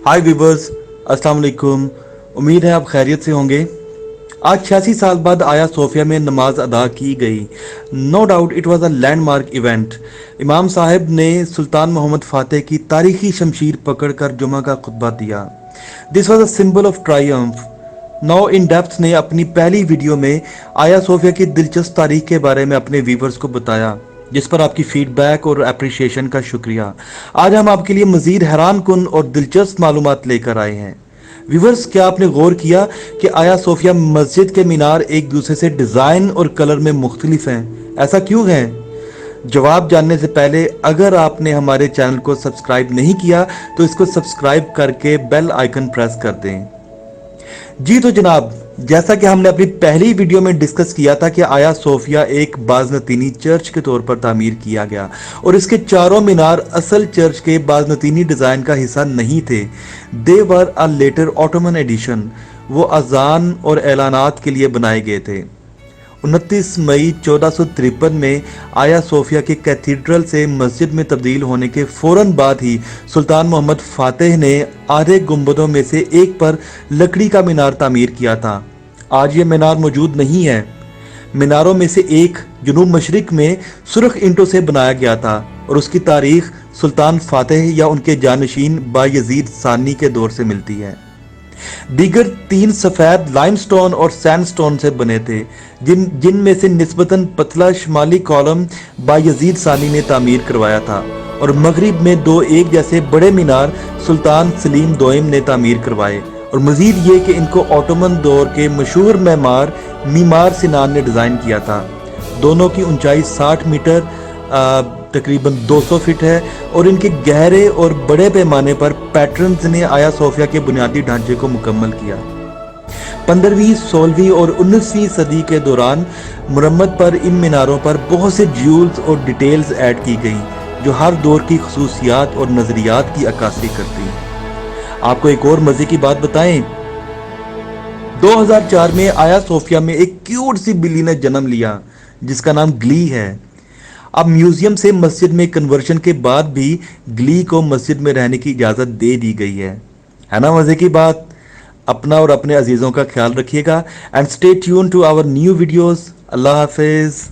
हाय viewers, अस्सलाम वालेकुम। उम्मीद है आप खैरियत से होंगे। आज 86 साल बाद आया सोफिया में नमाज अदा की गई। No doubt it was a landmark event. इमाम साहब ने सुल्तान मोहम्मद फातेह की तारीखी शमशीर पकड़कर जुमा का खुतबा दिया। This was a symbol of Triumph. Now in depth ने अपनी पहली वीडियो में आया सोफिया की दिलचस्प तारीख के बारे में अपने व्यूवर्स को बताया, जिस पर आपकी फीडबैक और अप्रिशिएशन का शुक्रिया। आज हम आपके लिए मजीद हैरान कुन और दिलचस्प मालूमात लेकर आए हैं। व्यूवर्स, क्या आपने गौर किया कि आया सोफिया मस्जिद के मीनार एक दूसरे से डिज़ाइन और कलर में मुख्तलिफ हैं? ऐसा क्यों है? जवाब जानने से पहले अगर आपने हमारे चैनल को सब्सक्राइब नहीं किया तो इसको सब्सक्राइब करके बेल आइकन प्रेस कर दें। जी तो जनाब, जैसा कि हमने अपनी पहली वीडियो में डिस्कस किया था कि आया सोफिया एक बाज़नतीनी चर्च के तौर पर तामीर किया गया और इसके चारों मीनार असल चर्च के बाज़नतीनी डिज़ाइन का हिस्सा नहीं थे। दे वर अ लेटर ऑटोमन एडिशन। वो अजान और एलानात के लिए बनाए गए थे। 29 मई 1453 में आया सोफिया के कैथीड्रल से मस्जिद में तब्दील होने के फौरन बाद ही सुल्तान मोहम्मद फातेह ने आधे गुंबदों में से एक पर लकड़ी का मीनार तामीर किया था। आज ये मीनार मौजूद नहीं है। मीनारों में से एक जुनूब मशरिक में सुर्ख ईंटों से बनाया गया था और उसकी तारीख सुल्तान फातेह या उनके जानशीन बायजीद सानी के दौर से मिलती है। दीगर तीन सफेद लाइमस्टोन और सैंडस्टोन से बने थे, जिनमें से निस्बतन पतला शुमाली कॉलम बायजीद सानी ने तामीर करवाया था और मगरिब में दो एक जैसे बड़े मीनार सुल्तान सलीम दोइम ने तामीर करवाए। और मजीद ये कि इनको ऑटोमन दौर के मशहूर मेमार मीमार सिनान ने डिज़ाइन किया था। दोनों की ऊंचाई 60 मीटर तकरीबन 200 फीट है और इनके गहरे और बड़े पैमाने पर पैटर्न्स ने आया सोफिया के बुनियादी ढांचे को मुकम्मल किया। 15वीं, 16वीं और 19वीं सदी के दौरान मुरम्मत पर इन मीनारों पर बहुत से ज्यूल्स और डिटेल्स ऐड की गई, जो हर दौर की खसूसियात और नज़रियात की अक्कासी करती। आपको एक और मज़े की बात बताएं, 2004 में आया सोफिया में एक क्यूट सी बिल्ली ने जन्म लिया जिसका नाम ग्ली है। अब म्यूजियम से मस्जिद में कन्वर्शन के बाद भी ग्ली को मस्जिद में रहने की इजाज़त दे दी गई है ना मज़े की बात। अपना और अपने अजीज़ों का ख्याल रखिएगा and stay tuned to our new videos. अल्लाह हाफिज़।